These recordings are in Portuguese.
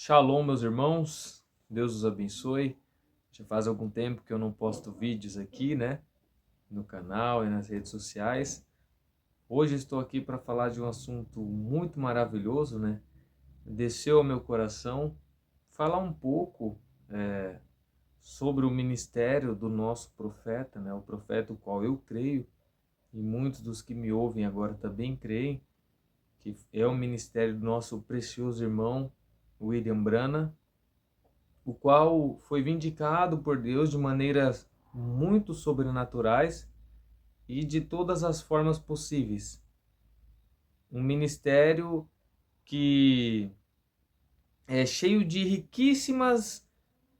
Shalom, meus irmãos, Deus os abençoe. Já faz algum tempo que eu não posto vídeos aqui, no canal e nas redes sociais. Hoje estou aqui para falar de um assunto muito maravilhoso, Desceu ao meu coração falar um pouco sobre o ministério do nosso profeta, o profeta o qual eu creio, e muitos dos que me ouvem agora também creem, que é o ministério do nosso precioso irmão William Branham, o qual foi vindicado por Deus de maneiras muito sobrenaturais e de todas as formas possíveis. Um ministério que é cheio de riquíssimas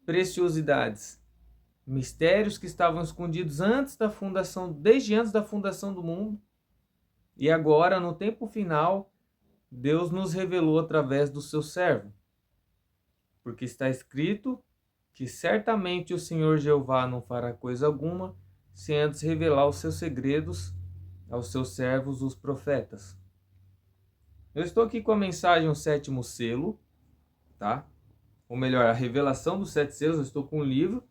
preciosidades, mistérios que estavam escondidos desde antes da fundação do mundo, e agora, no tempo final, Deus nos revelou através do seu servo. Porque está escrito que certamente o Senhor Jeová não fará coisa alguma sem antes revelar os seus segredos aos seus servos, os profetas. Eu estou aqui com a mensagem O Sétimo Selo, tá? Ou melhor, a revelação dos 7 selos. Eu estou com um livro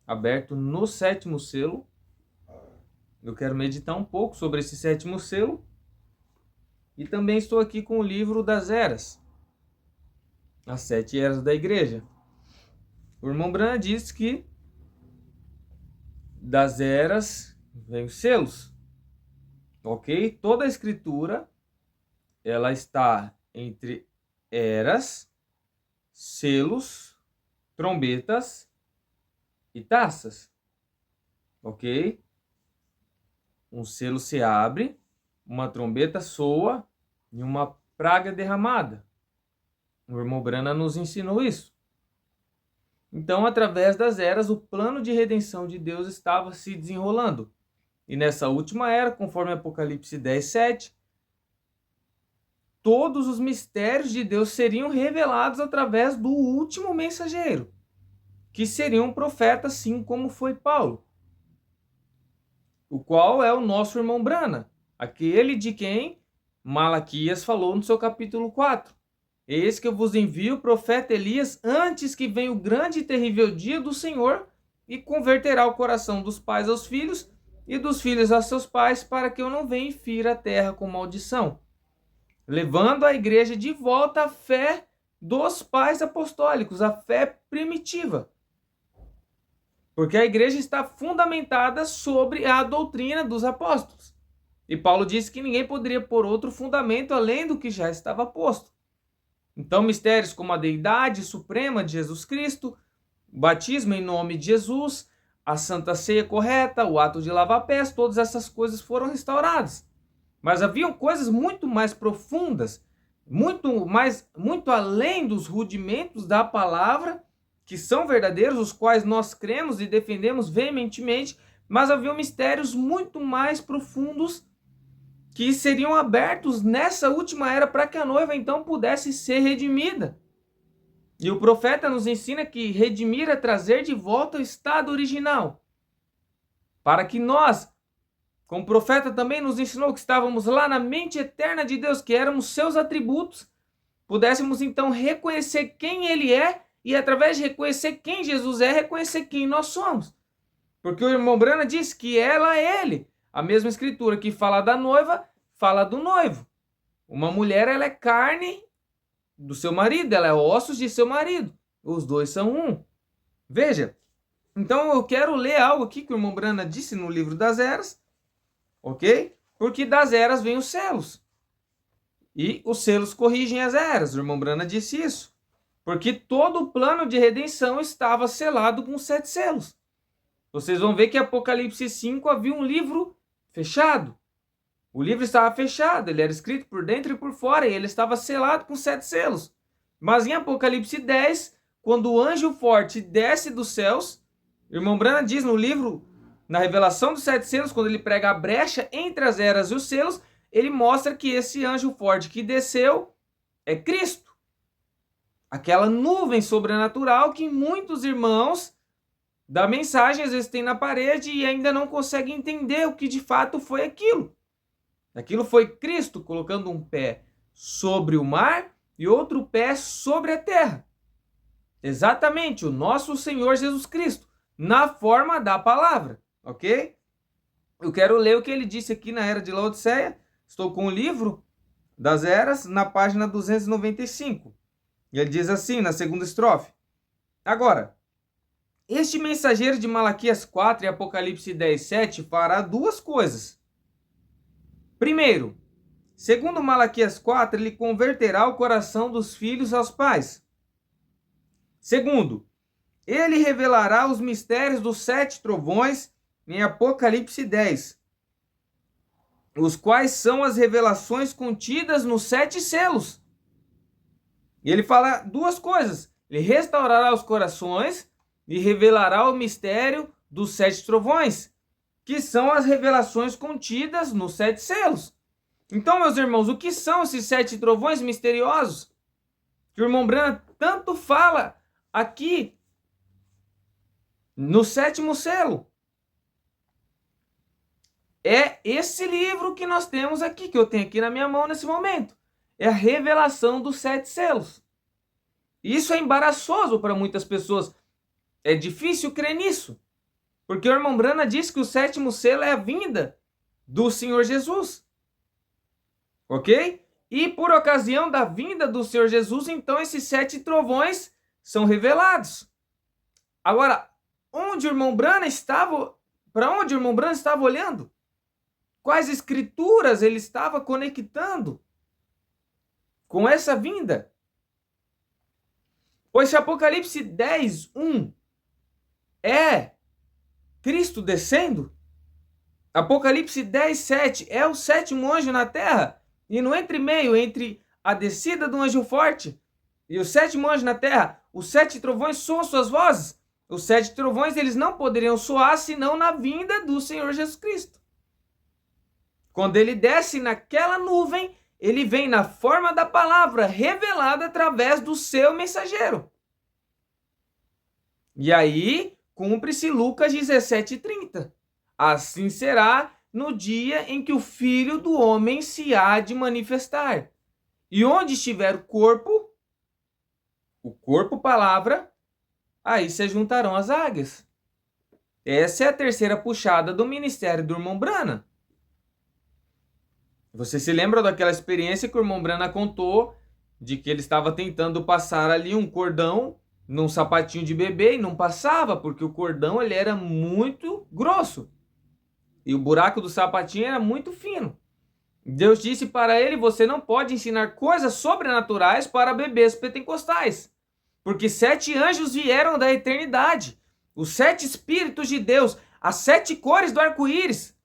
aberto no sétimo selo. Eu quero meditar um pouco sobre esse sétimo selo. E também estou aqui com o livro das eras, as 7 eras da igreja. O irmão Branham diz que das eras vem os selos, ok? Toda a escritura, ela está entre eras, selos, trombetas e taças, ok? Um selo se abre, uma trombeta soa e uma praga é derramada. O irmão Branham nos ensinou isso. Então, através das eras, o plano de redenção de Deus estava se desenrolando. E nessa última era, conforme Apocalipse 10:7, todos os mistérios de Deus seriam revelados através do último mensageiro, que seria um profeta, assim como foi Paulo, o qual é o nosso irmão Branham, aquele de quem Malaquias falou no seu capítulo 4. Eis que eu vos envio o profeta Elias antes que venha o grande e terrível dia do Senhor, e converterá o coração dos pais aos filhos e dos filhos a seus pais, para que eu não venha e fira a terra com maldição, levando a igreja de volta à fé dos pais apostólicos, a fé primitiva. Porque a igreja está fundamentada sobre a doutrina dos apóstolos. E Paulo disse que ninguém poderia pôr outro fundamento além do que já estava posto. Então, mistérios como a deidade suprema de Jesus Cristo, o batismo em nome de Jesus, a santa ceia correta, o ato de lavar pés, todas essas coisas foram restauradas. Mas haviam coisas muito mais profundas, muito além dos rudimentos da palavra, que são verdadeiros, os quais nós cremos e defendemos veementemente, mas haviam mistérios muito mais profundos que seriam abertos nessa última era para que a noiva então pudesse ser redimida. E o profeta nos ensina que redimir é trazer de volta o estado original. Para que nós, como o profeta também nos ensinou que estávamos lá na mente eterna de Deus, que éramos seus atributos, pudéssemos então reconhecer quem ele é e, através de reconhecer quem Jesus é, reconhecer quem nós somos. Porque o irmão Branham diz que ela é ele. A mesma escritura que fala da noiva, fala do noivo. Uma mulher, ela é carne do seu marido, ela é ossos de seu marido. Os dois são um. Veja, então eu quero ler algo aqui que o irmão Branham disse no livro das eras, ok? Porque das eras vêm os selos. E os selos corrigem as eras. O irmão Branham disse isso. Porque todo o plano de redenção estava selado com 7 selos. Vocês vão ver que em Apocalipse 5 havia um livro fechado. O livro estava fechado, ele era escrito por dentro e por fora, e ele estava selado com 7 selos. Mas em Apocalipse 10, quando o anjo forte desce dos céus, o irmão Branham diz no livro, na revelação dos 7 selos, quando ele prega a brecha entre as eras e os selos, ele mostra que esse anjo forte que desceu é Cristo. Aquela nuvem sobrenatural que muitos irmãos da mensagem às vezes tem na parede e ainda não conseguem entender o que de fato foi aquilo. Aquilo foi Cristo colocando um pé sobre o mar e outro pé sobre a terra. Exatamente, o nosso Senhor Jesus Cristo, na forma da palavra, ok? Eu quero ler o que ele disse aqui na Era de Laodiceia. Estou com o livro das Eras, na página 295. E ele diz assim, na segunda estrofe: agora, este mensageiro de Malaquias 4 e Apocalipse 10, 7 fará duas coisas. Primeiro, segundo Malaquias 4, ele converterá o coração dos filhos aos pais. Segundo, ele revelará os mistérios dos 7 trovões em Apocalipse 10, os quais são as revelações contidas nos 7 selos. E ele fala duas coisas: ele restaurará os corações e revelará o mistério dos 7 trovões, que são as revelações contidas nos 7 selos. Então, meus irmãos, o que são esses 7 trovões misteriosos que o irmão Branham tanto fala aqui no 7º selo? É esse livro que nós temos aqui, que eu tenho aqui na minha mão nesse momento. É a revelação dos 7 selos. Isso é embaraçoso para muitas pessoas. É difícil crer nisso. Porque o irmão Branham diz que o 7º selo é a vinda do Senhor Jesus. Ok? E por ocasião da vinda do Senhor Jesus, então esses 7 trovões são revelados. Agora, onde o irmão Branham estava, para onde o irmão Branham estava olhando? Quais escrituras ele estava conectando com essa vinda? Pois se Apocalipse 10, 1 é Cristo descendo, Apocalipse 10, 7 é o 7º anjo na terra, e no entremeio entre a descida do anjo forte e o 7º anjo na terra, os 7 trovões soam suas vozes. Os 7 trovões eles não poderiam soar senão na vinda do Senhor Jesus Cristo. Quando ele desce naquela nuvem, ele vem na forma da palavra revelada através do seu mensageiro. E aí, cumpre-se Lucas 17:30. Assim será no dia em que o Filho do Homem se há de manifestar. E onde estiver o corpo, palavra, aí se juntarão as águias. Essa é a terceira puxada do ministério do irmão Branham. Você se lembra daquela experiência que o irmão Branham contou, de que ele estava tentando passar ali um cordão num sapatinho de bebê e não passava, porque o cordão ele era muito grosso. E o buraco do sapatinho era muito fino. Deus disse para ele: você não pode ensinar coisas sobrenaturais para bebês pentecostais, porque 7 anjos vieram da eternidade, os 7 espíritos de Deus, as 7 cores do arco-íris.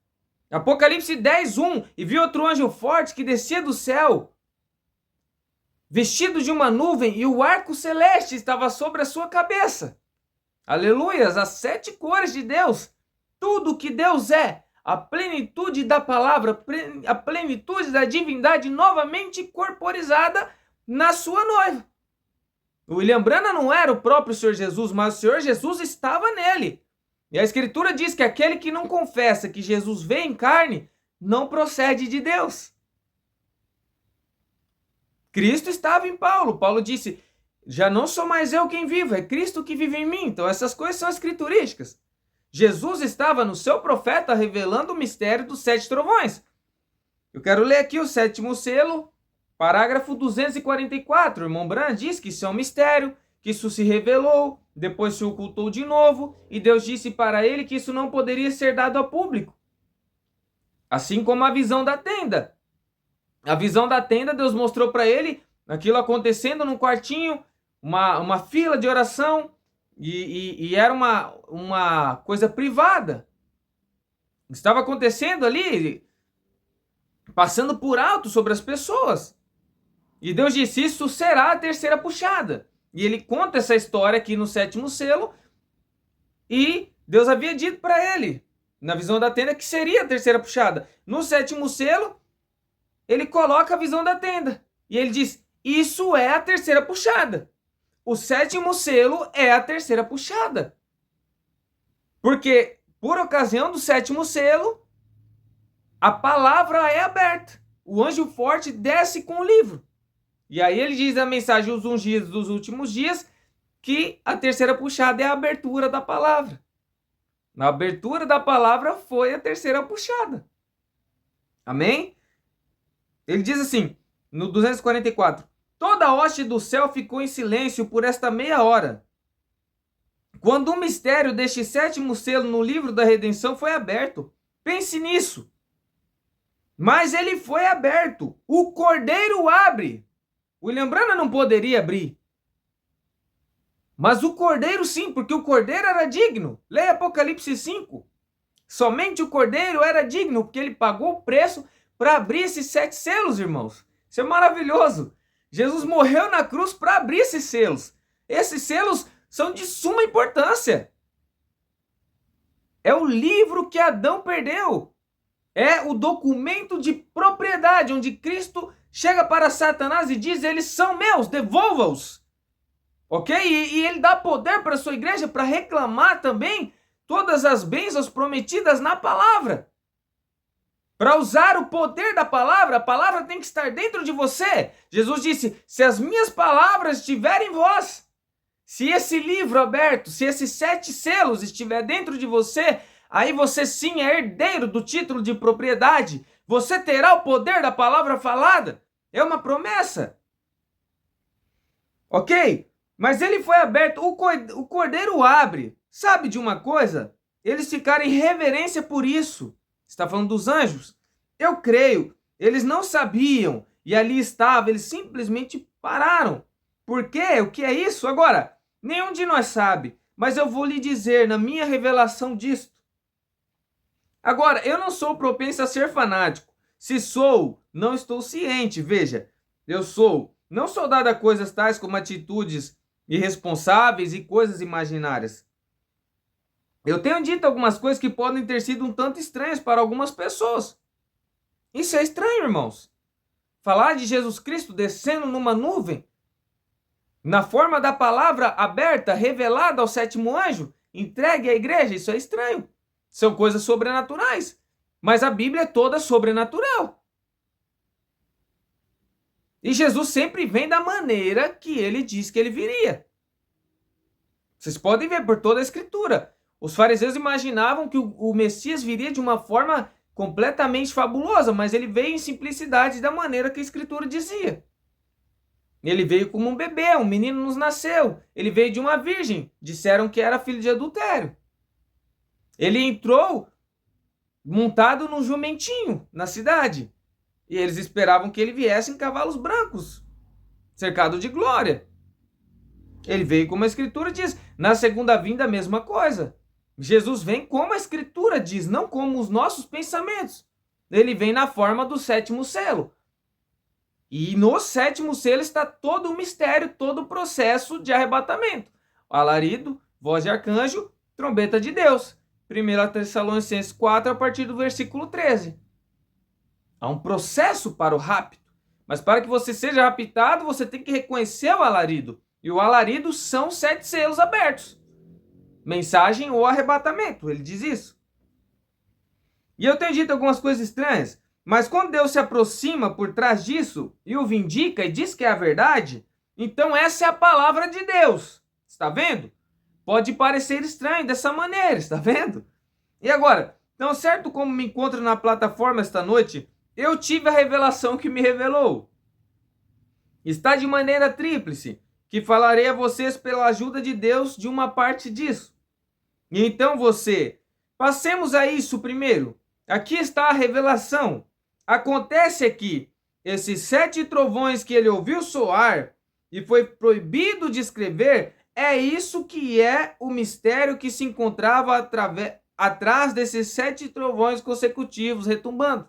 Apocalipse 10, 1, e vi outro anjo forte que descia do céu, vestido de uma nuvem, e o arco celeste estava sobre a sua cabeça. Aleluias, as 7 cores de Deus, tudo que Deus é, a plenitude da palavra, a plenitude da divindade novamente corporizada na sua noiva. O William Branham não era o próprio Senhor Jesus, mas o Senhor Jesus estava nele. E a Escritura diz que aquele que não confessa que Jesus veio em carne, não procede de Deus. Cristo estava em Paulo. Paulo disse: já não sou mais eu quem vivo, é Cristo que vive em mim. Então essas coisas são escriturísticas. Jesus estava no seu profeta revelando o mistério dos 7 trovões. Eu quero ler aqui o 7º selo, parágrafo 244. O irmão Branham diz que isso é um mistério, que isso se revelou, depois se ocultou de novo, e Deus disse para ele que isso não poderia ser dado ao público. Assim como a visão da tenda. A visão da tenda, Deus mostrou para ele aquilo acontecendo num quartinho, uma fila de oração, e era uma coisa privada. Estava acontecendo ali, passando por alto sobre as pessoas. E Deus disse: isso será a terceira puxada. E ele conta essa história aqui no 7º selo. E Deus havia dito para ele, na visão da tenda, que seria a terceira puxada. No 7º selo, ele coloca a visão da tenda. E ele diz: isso é a terceira puxada. O 7º selo é a terceira puxada. Porque, por ocasião do 7º selo, a palavra é aberta. O anjo forte desce com o livro. E aí ele diz na mensagem os ungidos dos últimos dias que a terceira puxada é a abertura da palavra. Na abertura da palavra foi a terceira puxada. Amém? Ele diz assim, no 244, toda a hoste do céu ficou em silêncio por esta meia hora, quando o mistério deste sétimo selo no livro da redenção foi aberto. Pense nisso. Mas ele foi aberto. O Cordeiro abre. William Branham não poderia abrir. Mas o Cordeiro sim, porque o Cordeiro era digno. Leia Apocalipse 5. Somente o Cordeiro era digno, porque ele pagou o preço para abrir esses 7 selos, irmãos. Isso é maravilhoso. Jesus morreu na cruz para abrir esses selos. Esses selos são de suma importância. É o livro que Adão perdeu. É o documento de propriedade, onde Cristo chega para Satanás e diz, eles são meus, devolva-os. Ok? E ele dá poder para a sua igreja para reclamar também todas as bênçãos prometidas na palavra. Para usar o poder da palavra, a palavra tem que estar dentro de você. Jesus disse, se as minhas palavras estiverem em vós, se esse livro aberto, se esses 7 selos estiver dentro de você, aí você sim é herdeiro do título de propriedade. Você terá o poder da palavra falada. É uma promessa. Ok? Mas ele foi aberto. O Cordeiro abre. Sabe de uma coisa? Eles ficaram em reverência por isso. Está falando dos anjos? Eu creio. Eles não sabiam. E ali estava. Eles simplesmente pararam. Por quê? O que é isso? Agora, nenhum de nós sabe. Mas eu vou lhe dizer na minha revelação disto. Agora, eu não sou propenso a ser fanático. Se sou, não estou ciente. Veja, eu sou. Não sou dado a coisas tais como atitudes irresponsáveis e coisas imaginárias. Eu tenho dito algumas coisas que podem ter sido um tanto estranhas para algumas pessoas. Isso é estranho, irmãos. Falar de Jesus Cristo descendo numa nuvem, na forma da palavra aberta, revelada ao 7º anjo, entregue à igreja, isso é estranho. São coisas sobrenaturais. Mas a Bíblia é toda sobrenatural. E Jesus sempre vem da maneira que ele diz que ele viria. Vocês podem ver por toda a Escritura. Os fariseus imaginavam que o Messias viria de uma forma completamente fabulosa, mas ele veio em simplicidade da maneira que a Escritura dizia. Ele veio como um bebê, um menino nos nasceu. Ele veio de uma virgem, disseram que era filho de adultério. Ele entrou montado num jumentinho na cidade. E eles esperavam que ele viesse em cavalos brancos, cercado de glória. Ele veio como a Escritura diz. Na segunda vinda, a mesma coisa. Jesus vem como a Escritura diz, não como os nossos pensamentos. Ele vem na forma do 7º selo. E no 7º selo está todo o mistério, todo o processo de arrebatamento. Alarido, voz de arcanjo, trombeta de Deus. 1 Tessalonicenses 4, a partir do versículo 13. Há um processo para o rapto. Mas para que você seja raptado, você tem que reconhecer o alarido. E o alarido são 7 selos abertos. Mensagem ou arrebatamento, ele diz isso. E eu tenho dito algumas coisas estranhas, mas quando Deus se aproxima por trás disso e o vindica e diz que é a verdade, então essa é a palavra de Deus. Está vendo? Pode parecer estranho dessa maneira, está vendo? E agora, tão certo como me encontro na plataforma esta noite, eu tive a revelação que me revelou. Está de maneira tríplice, que falarei a vocês pela ajuda de Deus de uma parte disso. E então passemos a isso primeiro. Aqui está a revelação. Acontece aqui, esses 7 trovões que ele ouviu soar e foi proibido de escrever, é isso que é o mistério que se encontrava atrás desses 7 trovões consecutivos retumbando.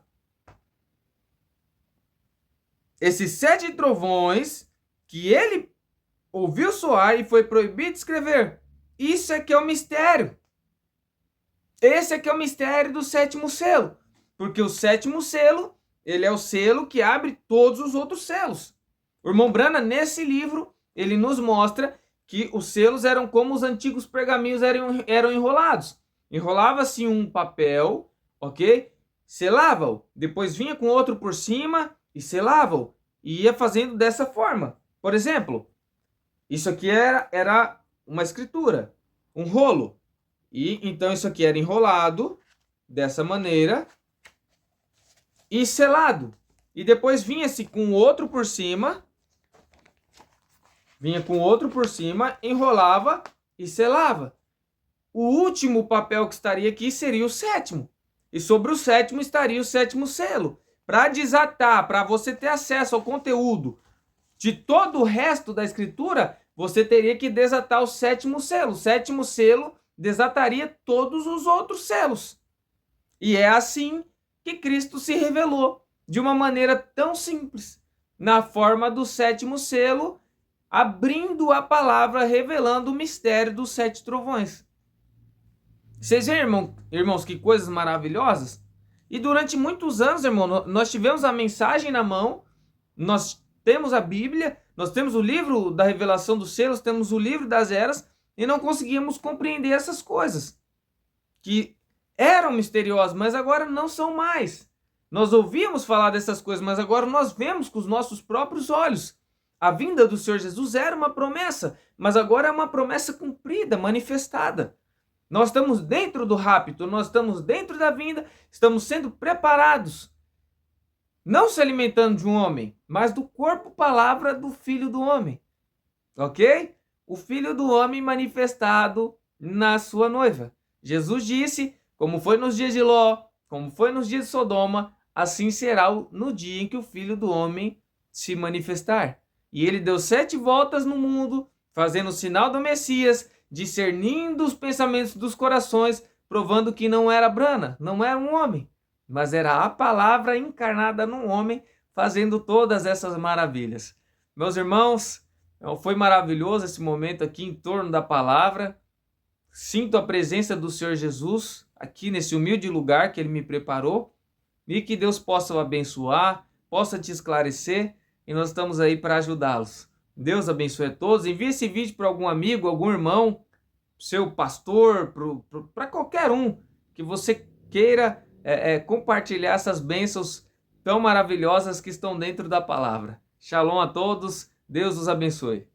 Esses 7 trovões que ele ouviu soar e foi proibido de escrever. Isso é que é o mistério. Esse é que é o mistério do 7º selo. Porque o 7º selo, ele é o selo que abre todos os outros selos. O irmão Branham, nesse livro, ele nos mostra que os selos eram como os antigos pergaminhos eram enrolados. Enrolava-se um papel, ok? Selava-o. Depois vinha com outro por cima e selava-o. e ia fazendo dessa forma. Por exemplo, isso aqui era uma escritura, um rolo. E então isso aqui era enrolado dessa maneira e selado. E depois vinha-se com outro por cima. Vinha com outro por cima, enrolava e selava. O último papel que estaria aqui seria o sétimo. E sobre o sétimo estaria o sétimo selo. Para desatar, para você ter acesso ao conteúdo de todo o resto da escritura, você teria que desatar o sétimo selo. O sétimo selo desataria todos os outros selos. E é assim que Cristo se revelou, de uma maneira tão simples, na forma do sétimo selo, abrindo a palavra, revelando o mistério dos 7 trovões. Vocês veem, irmãos, que coisas maravilhosas? E durante muitos anos, irmão, nós tivemos a mensagem na mão, nós temos a Bíblia, nós temos o livro da revelação dos selos, temos o livro das eras, e não conseguíamos compreender essas coisas, que eram misteriosas, mas agora não são mais. Nós ouvíamos falar dessas coisas, mas agora nós vemos com os nossos próprios olhos. A vinda do Senhor Jesus era uma promessa, mas agora é uma promessa cumprida, manifestada. Nós estamos dentro do rapto, nós estamos dentro da vinda, estamos sendo preparados. Não se alimentando de um homem, mas do corpo, palavra do Filho do Homem. Ok? O Filho do Homem manifestado na sua noiva. Jesus disse, como foi nos dias de Ló, como foi nos dias de Sodoma, assim será no dia em que o Filho do Homem se manifestar. E ele deu 7 voltas no mundo, fazendo o sinal do Messias, discernindo os pensamentos dos corações, provando que não era Brana, não era um homem, mas era a palavra encarnada num homem, fazendo todas essas maravilhas. Meus irmãos, foi maravilhoso esse momento aqui em torno da palavra. Sinto a presença do Senhor Jesus aqui nesse humilde lugar que Ele me preparou, e que Deus possa o abençoar, possa te esclarecer, e nós estamos aí para ajudá-los. Deus abençoe a todos. Envie esse vídeo para algum amigo, algum irmão, seu pastor, para qualquer um que você queira compartilhar essas bênçãos tão maravilhosas que estão dentro da palavra. Shalom a todos, Deus os abençoe.